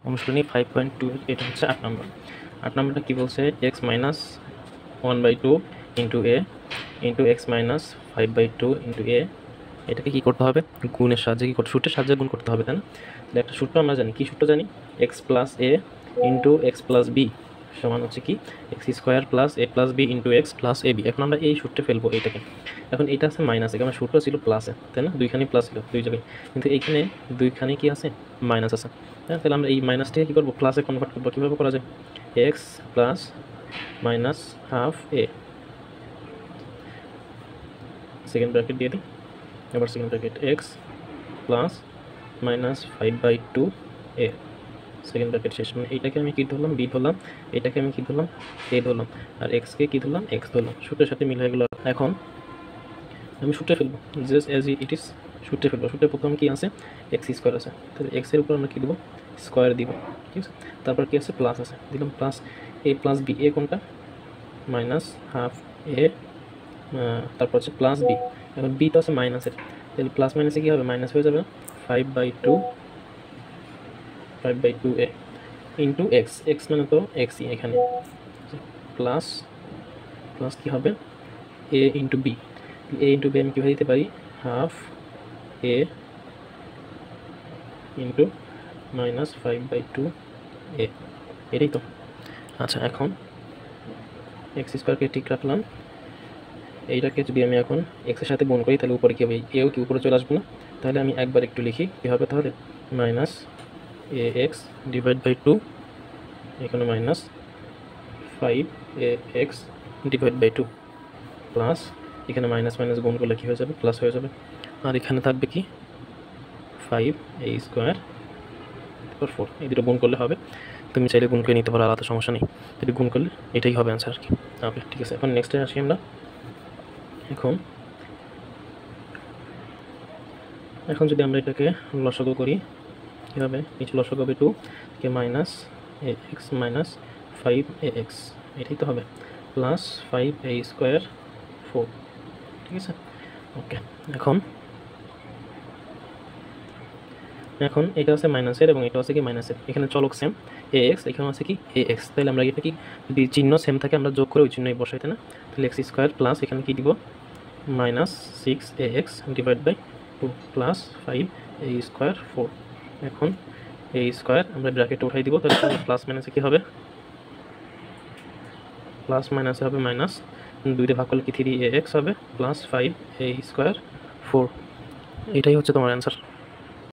অনুশীলনী 5.2 এটা হচ্ছে 8 নম্বর। 8 নম্বরটা কী বলছে, এক্স মাইনাস 1/2 ইন্টু এ ইন্টু এক্স মাইনাস 5/2 ইন্টু এ। এটাকে কী করতে হবে, গুণের সাহায্যে সূত্রের সাহায্যে গুণ করতে হবে, তাই না? তাহলে একটা সূত্র আমরা জানি, কী সূত্র জানি, x plus a into x plus b সমান হচ্ছে কি x square plus a plus b into x plus a b. এখন আমরা এই সূত্রে ফেলবো এইটাকে। এখন এটা আছে মাইনাসে, কারণ সূত্র ছিল প্লাসে, তাই না? দুইখানি প্লাস ছিল দুই জায়গায়, কিন্তু এইখানে দুইখানি কি আছে, মাইনাস আছে। হ্যাঁ, তাহলে আমরা এই মাইনাসটাকে কী করবো, প্লাসে কনভার্ট করবো। কীভাবে করা যায়, এক্স প্লাস মাইনাস হাফ এ, সেকেন্ড ব্র্যাকেট দিয়ে দিই, এবার second bracket x plus minus 5/2 এ, সেকেন্ড ব্র্যাকেট শেষ। মানে এইটাকে আমি কী ধরলাম, বি ধরলাম, এটাকে আমি কী ধরলাম, এ ধরলাম, আর এক্সকে কী ধরলাম, এক্স ধরলাম। সূত্রের সাথে মিল হয়ে গেলো। এখন আমি সূত্রে ফেলবো, জাস্ট অ্যাজ ইট ইজ সূত্রে ফেলবো। সূত্রে প্রথম কী আছে, এক্স স্কোয়ার আছে, তাহলে এক্সের উপর আমরা কী দেবো, স্কোয়ার দিব, ঠিক আছে? তারপর কী আছে, প্লাস আছে, দিলাম প্লাস এ প্লাস বি। এ কোনটা, মাইনাস হাফ এ, তারপর হচ্ছে প্লাস বি। এখন বিটা আছে মাইনাসের, তাহলে প্লাস মাইনাসে কী হবে, মাইনাস হয়ে যাবে, 5/2 এ ইন্টু এক্স, এক্স মানে তো এক্সই এখানে, প্লাস প্লাস কী হবে, এ ইন্টু বি। এ ইন্টু বি আমি কীভাবে দিতে পারি, হাফ এ ইন্টু মাইনাস 5/2 এ, এটাই তো। আচ্ছা, এখন এক্স স্কোয়ারকে ঠিক রাখলাম। এইটাকে যদি আমি এখন এক্সের সাথে গুণ করি, তাহলে উপরে কী হবে, এও কি উপরে চলে আসবে না? তাহলে আমি একবার একটু লিখি, কী হবে তাহলে, minus a x divide by 2, এখানে minus 5ax divide by 2 plus, এখানে মাইনাস মাইনাস গুণ করলে কী হয়ে যাবে, প্লাস হয়ে যাবে। আর এখানে থাকবে কি 5a স্কোয়ার 4, এই দুটো গুণ করলে হবে। তুমি চাইলে গুণ করে নিতে পারো, আলাদা সমস্যা নেই। যদি গুণ করলে এটাই হবে অ্যান্সার আর কি। ওকে, ঠিক আছে। এখন নেক্সটে আসি আমরা। এখন যদি আমরা এটাকে লসাগু করি, কী হবে, নিচে লসাগু হবে 2 কে minus a x minus 5ax, এটাই তো হবে, প্লাস 5a স্কোয়ার 4, ঠিক আছে? ওকে, এখন এটা আছে মাইনাসের এবং এটা আছে কি মাইনাসের, এখানে চলক সেম এ এক্স, এখানে আছে কি এ এক্স। তাহলে আমরা এটা কি, যদি চিহ্ন সেম থাকে আমরা যোগ করে ওই চিহ্নই বসাইতে না, তাহলে এক্স স্কোয়ার প্লাস এখানে কি দিব, minus 6ax divide by 2 plus 5a square 4। এখন a স্কোয়ার আমরা ব্র্যাকেটে উঠাই দিব, তাহলে প্লাস মাইনাসে কী হবে, প্লাস মাইনাসে হবে মাইনাস, 2 দিয়ে ভাগ করলে কি 3ax হবে, প্লাস 5a স্কোয়ার 4। এটাই হচ্ছে তোমার অ্যান্সার।